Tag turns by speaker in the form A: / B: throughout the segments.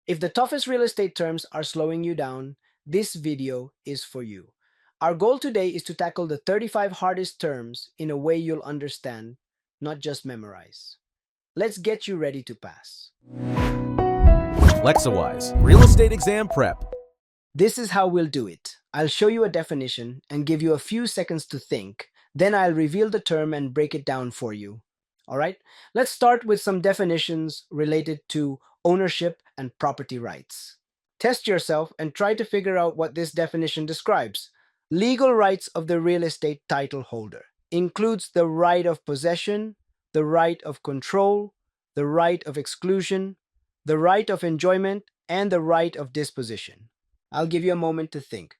A: If the toughest real estate terms are slowing you down, this video is for you. Our goal today is to tackle the 35 hardest terms in a way you'll understand, not just memorize. Let's get you ready to pass.
B: LexaWise Real Estate Exam Prep.
A: This is how we'll do it. I'll show you a definition and give you a few seconds to think. Then I'll reveal the term and break it down for you. All right, let's start with some definitions related to ownership and property rights. Test yourself and try to figure out what this definition describes. Legal rights of the real estate title holder includes the right of possession, the right of control, the right of exclusion, the right of enjoyment, and the right of disposition. I'll give you a moment to think.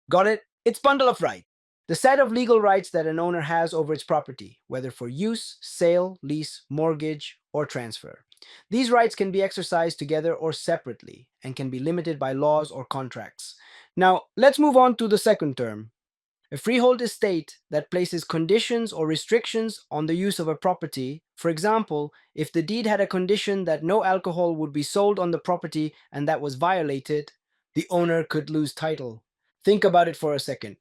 A: Got it? It's bundle of rights. The set of legal rights that an owner has over its property, whether for use, sale, lease, mortgage, or transfer. These rights can be exercised together or separately and can be limited by laws or contracts. Now, let's move on to the second term. A freehold estate that places conditions or restrictions on the use of a property. For example, if the deed had a condition that no alcohol would be sold on the property and that was violated, the owner could lose title. Think about it for a second.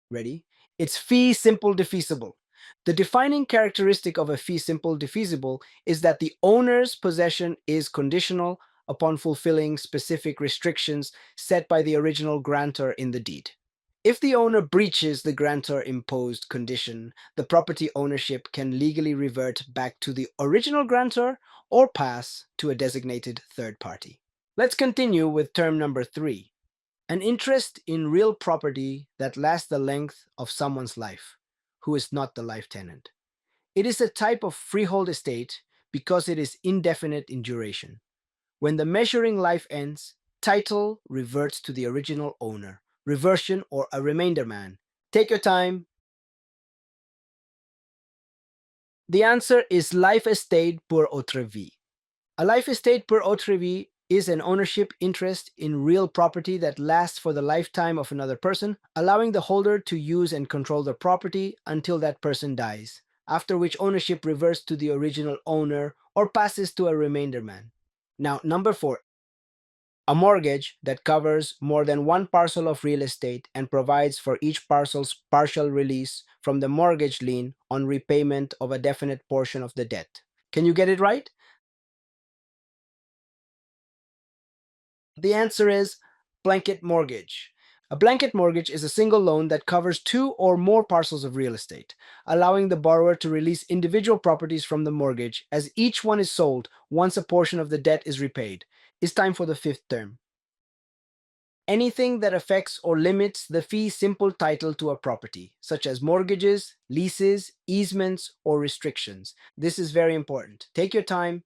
A: Ready? It's fee simple defeasible. The defining characteristic of a fee simple defeasible is that the owner's possession is conditional upon fulfilling specific restrictions set by the original grantor in the deed. If the owner breaches the grantor imposed condition, the property ownership can legally revert back to the original grantor or pass to a designated third party. Let's continue with term number 3. An interest in real property that lasts the length of someone's life, who is not the life tenant. It is a type of freehold estate because it is indefinite in duration. When the measuring life ends, title reverts to the original owner, reversion or a remainder man. Take your time. The answer is life estate pour autre vie. A life estate pour autre vie is an ownership interest in real property that lasts for the lifetime of another person, allowing the holder to use and control the property until that person dies, after which ownership reverts to the original owner or passes to a remainder man. Now, number 4. A mortgage that covers more than one parcel of real estate and provides for each parcel's partial release from the mortgage lien on repayment of a definite portion of the debt. Can you get it right? The answer is blanket mortgage. A blanket mortgage is a single loan that covers 2 or more parcels of real estate, allowing the borrower to release individual properties from the mortgage as each one is sold once a portion of the debt is repaid. It's time for the 5th term. Anything that affects or limits the fee simple title to a property, such as mortgages, leases, easements, or restrictions. This is very important. Take your time.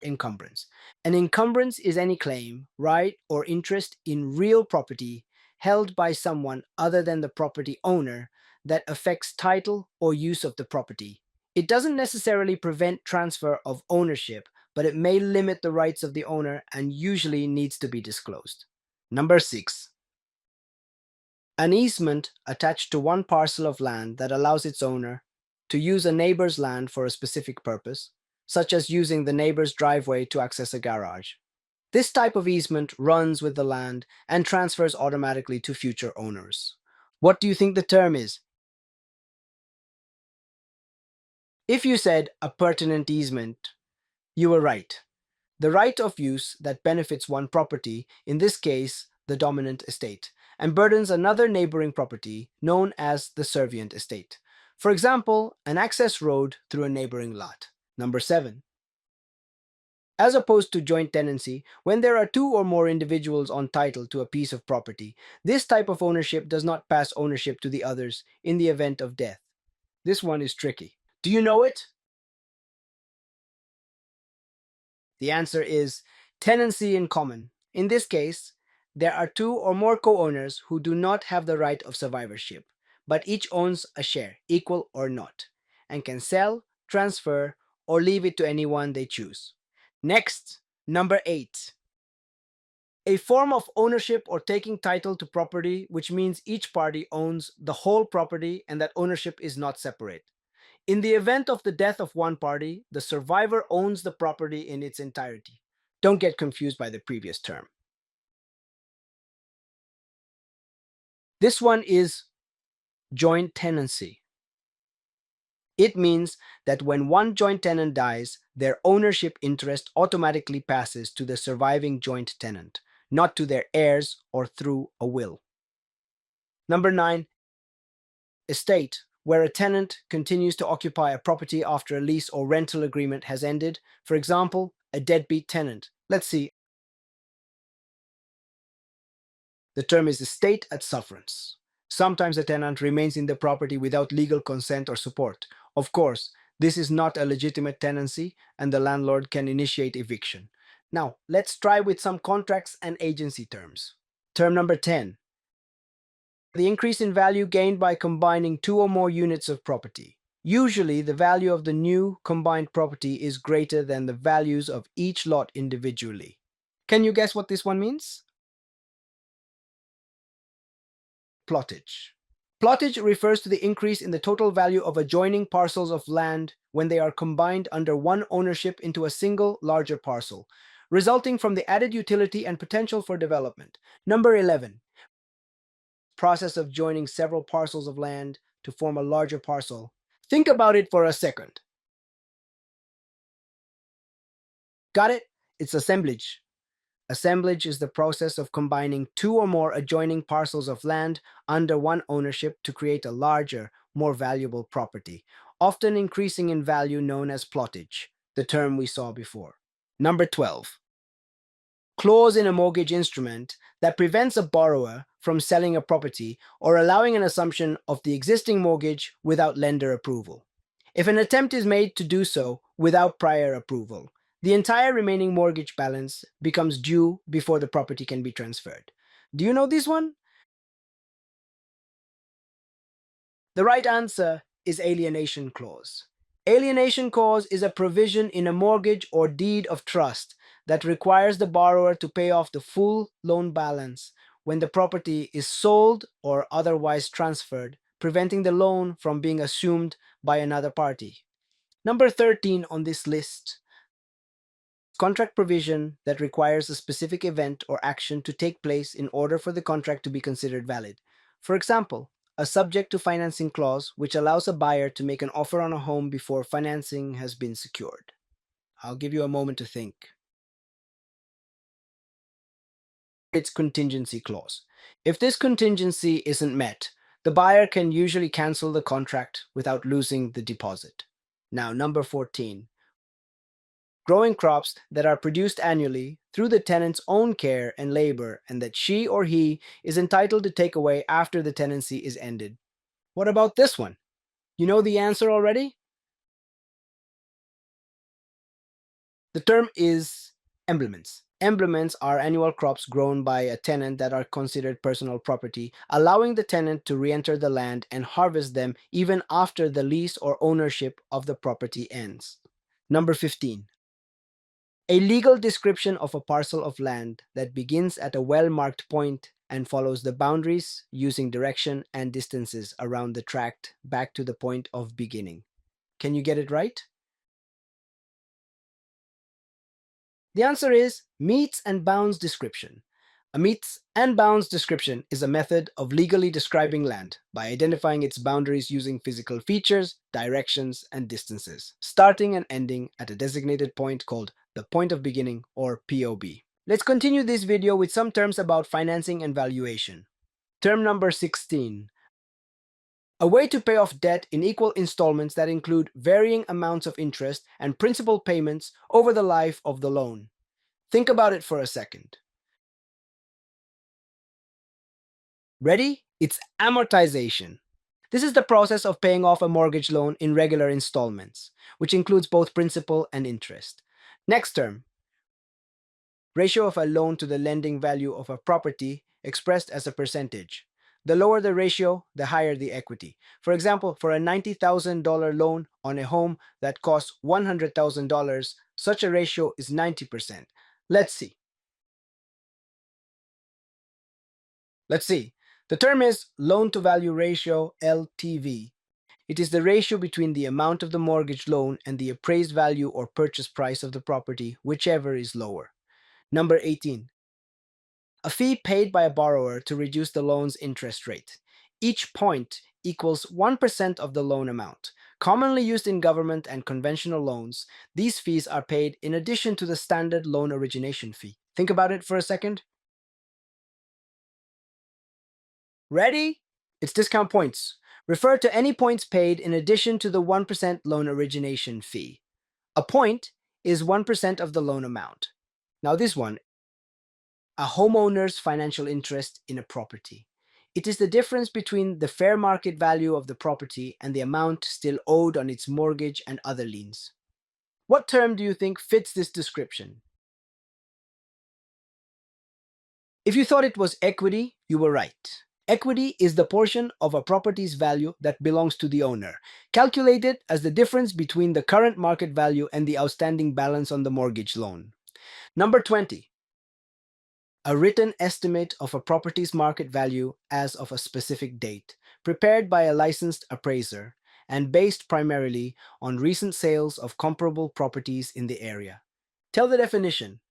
A: Encumbrance. An encumbrance is any claim, right, or interest in real property held by someone other than the property owner that affects title or use of the property. It doesn't necessarily prevent transfer of ownership, but it may limit the rights of the owner and usually needs to be disclosed. Number 6. An easement attached to one parcel of land that allows its owner to use a neighbor's land for a specific purpose, such as using the neighbor's driveway to access a garage. This type of easement runs with the land and transfers automatically to future owners. What do you think the term is? If you said a pertinent easement, you were right. The right of use that benefits one property, in this case, the dominant estate, and burdens another neighboring property known as the servient estate. For example, an access road through a neighboring lot. Number 7. As opposed to joint tenancy, when there are 2 or more individuals on title to a piece of property, this type of ownership does not pass ownership to the others in the event of death. This one is tricky. Do you know it? The answer is tenancy in common. In this case, there are 2 or more co-owners who do not have the right of survivorship, but each owns a share, equal or not, and can sell, transfer, or leave it to anyone they choose. Next, number 8. A form of ownership or taking title to property, which means each party owns the whole property and that ownership is not separate. In the event of the death of one party, the survivor owns the property in its entirety. Don't get confused by the previous term. This one is joint tenancy. It means that when one joint tenant dies, their ownership interest automatically passes to the surviving joint tenant, not to their heirs or through a will. Number 9, estate, where a tenant continues to occupy a property after a lease or rental agreement has ended. For example, a deadbeat tenant. Let's see. The term is estate at sufferance. Sometimes a tenant remains in the property without legal consent or support. Of course, this is not a legitimate tenancy and the landlord can initiate eviction. Now, let's try with some contracts and agency terms. Term number 10. The increase in value gained by combining two or more units of property. Usually, the value of the new combined property is greater than the values of each lot individually. Can you guess what this one means? Plottage. Plottage refers to the increase in the total value of adjoining parcels of land when they are combined under one ownership into a single larger parcel, resulting from the added utility and potential for development. Number 11. Process of joining several parcels of land to form a larger parcel. Think about it for a second. Got it? It's assemblage. Assemblage is the process of combining two or more adjoining parcels of land under one ownership to create a larger, more valuable property, often increasing in value, known as plottage, the term we saw before. Number 12. Clause in a mortgage instrument that prevents a borrower from selling a property or allowing an assumption of the existing mortgage without lender approval. If an attempt is made to do so without prior approval, the entire remaining mortgage balance becomes due before the property can be transferred. Do you know this one? The right answer is alienation clause. Alienation clause is a provision in a mortgage or deed of trust that requires the borrower to pay off the full loan balance when the property is sold or otherwise transferred, preventing the loan from being assumed by another party. Number 13 on this list. Contract provision that requires a specific event or action to take place in order for the contract to be considered valid. For example, a subject to financing clause which allows a buyer to make an offer on a home before financing has been secured. I'll give you a moment to think. It's contingency clause. If this contingency isn't met, the buyer can usually cancel the contract without losing the deposit. Now, number 14. Growing crops that are produced annually through the tenant's own care and labor and that she or he is entitled to take away after the tenancy is ended. What about this one? You know the answer already? The term is emblements. Emblements are annual crops grown by a tenant that are considered personal property, allowing the tenant to re-enter the land and harvest them even after the lease or ownership of the property ends. Number 15. A legal description of a parcel of land that begins at a well-marked point and follows the boundaries using direction and distances around the tract back to the point of beginning. Can you get it right? The answer is metes and bounds description. A metes and bounds description is a method of legally describing land by identifying its boundaries using physical features, directions, and distances, starting and ending at a designated point called the point of beginning, or POB. Let's continue this video with some terms about financing and valuation. Term number 16. A way to pay off debt in equal installments that include varying amounts of interest and principal payments over the life of the loan. Think about it for a second. Ready? It's amortization. This is the process of paying off a mortgage loan in regular installments, which includes both principal and interest. Next term. Ratio of a loan to the lending value of a property expressed as a percentage. The lower the ratio, the higher the equity. For example, for a $90,000 loan on a home that costs $100,000, such a ratio is 90%. Let's see. Let's see. The term is loan to value ratio LTV. It is the ratio between the amount of the mortgage loan and the appraised value or purchase price of the property, whichever is lower. Number 18. A fee paid by a borrower to reduce the loan's interest rate. Each point equals 1% of the loan amount. Commonly used in government and conventional loans, these fees are paid in addition to the standard loan origination fee. Think about it for a second. Ready? It's discount points. Refer to any points paid in addition to the 1% loan origination fee. A point is 1% of the loan amount. Now, this one, a homeowner's financial interest in a property. It is the difference between the fair market value of the property and the amount still owed on its mortgage and other liens. What term do you think fits this description? If you thought it was equity, you were right. Equity is the portion of a property's value that belongs to the owner, calculated as the difference between the current market value and the outstanding balance on the mortgage loan. Number 20. A written estimate of a property's market value as of a specific date, prepared by a licensed appraiser and based primarily on recent sales of comparable properties in the area. Tell the definition.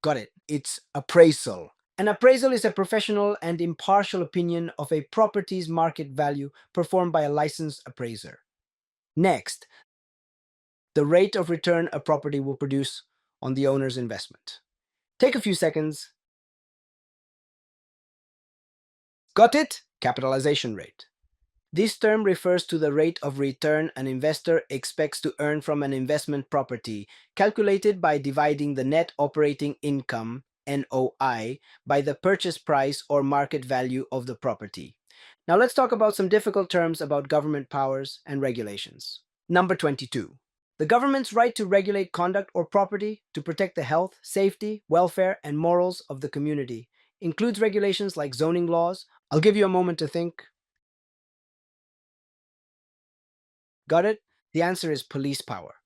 A: Got it. It's appraisal. An appraisal is a professional and impartial opinion of a property's market value performed by a licensed appraiser. Next, the rate of return a property will produce on the owner's investment. Take a few seconds. Got it? Capitalization rate. This term refers to the rate of return an investor expects to earn from an investment property, calculated by dividing the net operating income (NOI) by the purchase price or market value of the property. Now let's talk about some difficult terms about government powers and regulations. Number 22. The government's right to regulate conduct or property to protect the health, safety, welfare, and morals of the community includes regulations like zoning laws. I'll give you a moment to think. Got it? The answer is police power.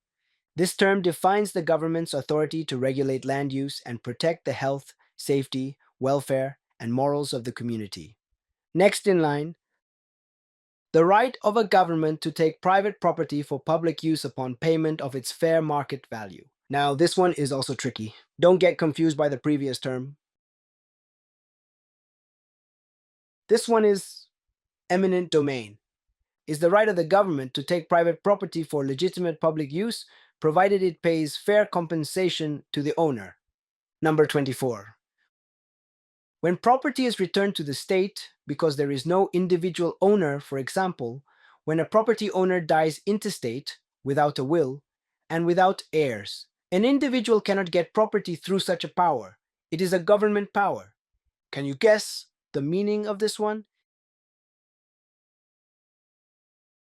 A: This term defines the government's authority to regulate land use and protect the health, safety, welfare, and morals of the community. Next in line, the right of a government to take private property for public use upon payment of its fair market value. Now, this one is also tricky. Don't get confused by the previous term. This one is eminent domain. Is the right of the government to take private property for legitimate public use, provided it pays fair compensation to the owner. Number 24. When property is returned to the state because there is no individual owner, for example, when a property owner dies intestate, without a will, and without heirs, an individual cannot get property through such a power. It is a government power. Can you guess the meaning of this one?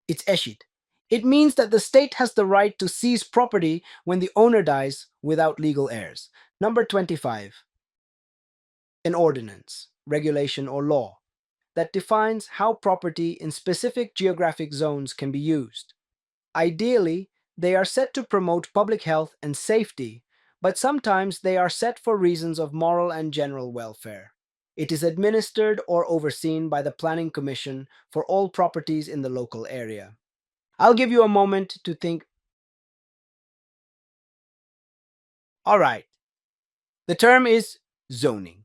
A: It's eschit. It means that the state has the right to seize property when the owner dies without legal heirs. Number 25. An ordinance, regulation, or law that defines how property in specific geographic zones can be used. Ideally, they are set to promote public health and safety, but sometimes they are set for reasons of moral and general welfare. It is administered or overseen by the Planning Commission for all properties in the local area. I'll give you a moment to think. All right. The term is zoning.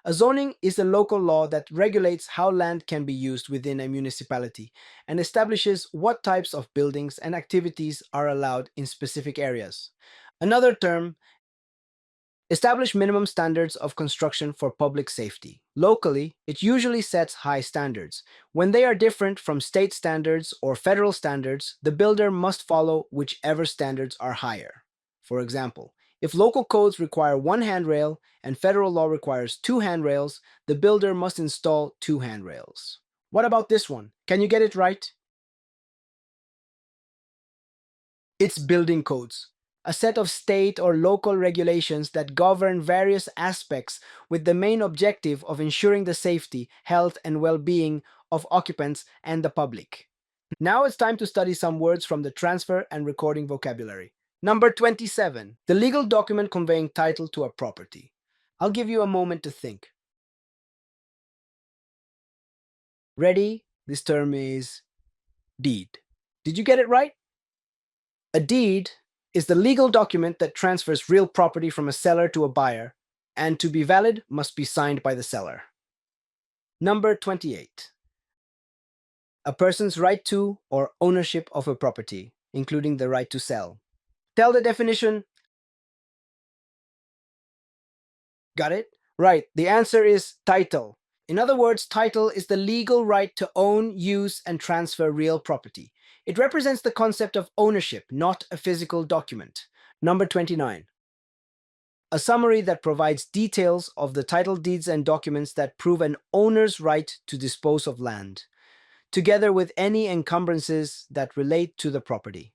A: A zoning is a local law that regulates how land can be used within a municipality and establishes what types of buildings and activities are allowed in specific areas. Another term, establish minimum standards of construction for public safety. Locally, it usually sets high standards. When they are different from state standards or federal standards, the builder must follow whichever standards are higher. For example, if local codes require one handrail and federal law requires two handrails, the builder must install two handrails. What about this one? Can you get it right? It's building codes, a set of state or local regulations that govern various aspects with the main objective of ensuring the safety, health, and well-being of occupants and the public. Now it's time to study some words from the transfer and recording vocabulary. Number 27. The legal document conveying title to a property. I'll give you a moment to think. Ready? This term is deed. Did you get it right? A deed is the legal document that transfers real property from a seller to a buyer, and to be valid must be signed by the seller. Number 28. A person's right to or ownership of a property, including the right to sell. Tell the definition. Got it? Right. The answer is title. In other words, title is the legal right to own, use, and transfer real property. It represents the concept of ownership, not a physical document. Number 29. A summary that provides details of the title deeds and documents that prove an owner's right to dispose of land, together with any encumbrances that relate to the property.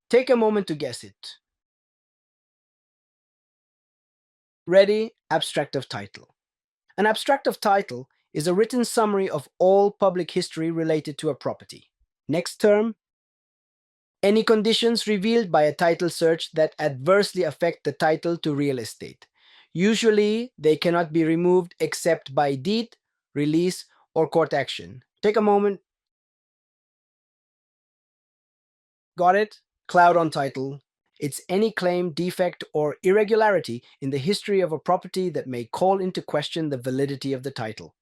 A: Take a moment to guess it. Ready? Abstract of title. An abstract of title is a written summary of all public history related to a property. Next term, any conditions revealed by a title search that adversely affect the title to real estate. Usually, they cannot be removed except by deed, release, or court action. Take a moment. Got it? Cloud on title. It's any claim, defect, or irregularity in the history of a property that may call into question the validity of the title.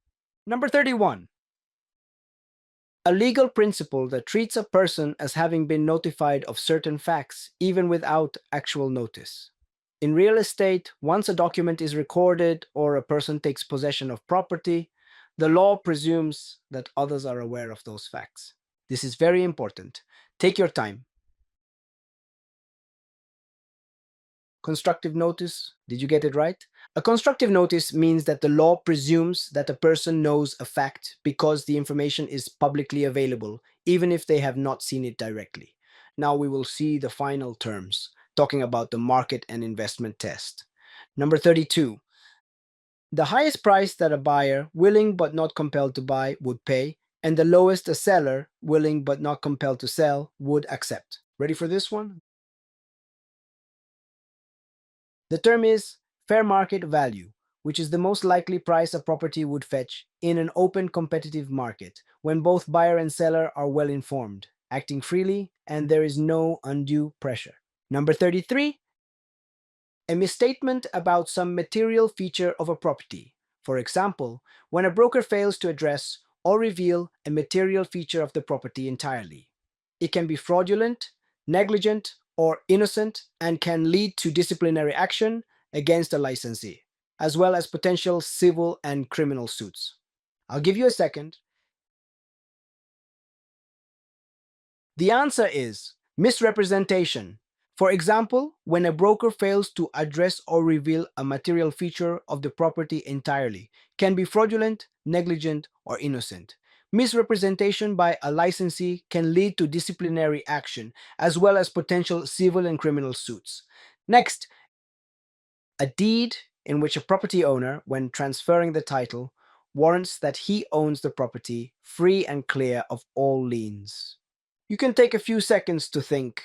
A: Number 31. A legal principle that treats a person as having been notified of certain facts, even without actual notice. In real estate, once a document is recorded or a person takes possession of property, the law presumes that others are aware of those facts. This is very important. Take your time. Constructive notice. Did you get it right? A constructive notice means that the law presumes that a person knows a fact because the information is publicly available, even if they have not seen it directly. Now we will see the final terms, talking about the market and investment test. Number 32. The highest price that a buyer, willing but not compelled to buy, would pay, and the lowest a seller, willing but not compelled to sell, would accept. Ready for this one? The term is fair market value, which is the most likely price a property would fetch in an open competitive market when both buyer and seller are well informed, acting freely, and there is no undue pressure. Number 33, a misstatement about some material feature of a property. For example, when a broker fails to address or reveal a material feature of the property entirely. It can be fraudulent, negligent, or innocent and can lead to disciplinary action against a licensee, as well as potential civil and criminal suits. I'll give you a second. The answer is misrepresentation. For example, when a broker fails to address or reveal a material feature of the property entirely, can be fraudulent, negligent, or innocent. Misrepresentation by a licensee can lead to disciplinary action, as well as potential civil and criminal suits. Next, a deed in which a property owner, when transferring the title, warrants that he owns the property free and clear of all liens. You can take a few seconds to think.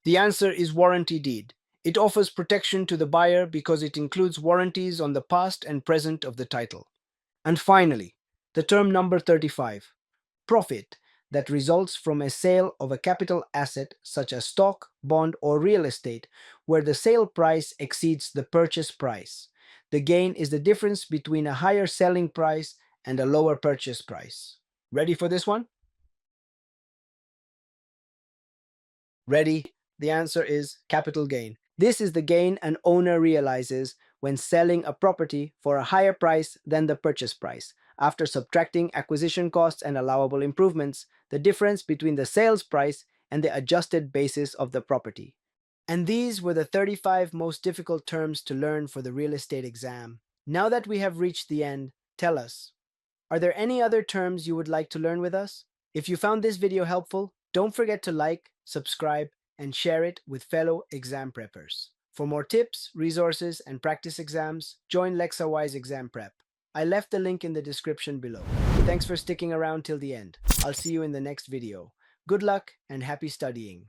A: The answer is warranty deed. It offers protection to the buyer because it includes warranties on the past and present of the title. And finally, the term number 35, profit that results from a sale of a capital asset such as stock, bond, or real estate, where the sale price exceeds the purchase price. The gain is the difference between a higher selling price and a lower purchase price. Ready for this one? Ready? The answer is capital gain. This is the gain an owner realizes when selling a property for a higher price than the purchase price. After subtracting acquisition costs and allowable improvements, the difference between the sales price and the adjusted basis of the property. And these were the 35 most difficult terms to learn for the real estate exam. Now that we have reached the end, tell us, are there any other terms you would like to learn with us? If you found this video helpful, don't forget to like, subscribe, and share it with fellow exam preppers. For more tips, resources, and practice exams, join LexaWise Exam Prep. I left the link in the description below. Thanks for sticking around till the end. I'll see you in the next video. Good luck and happy studying.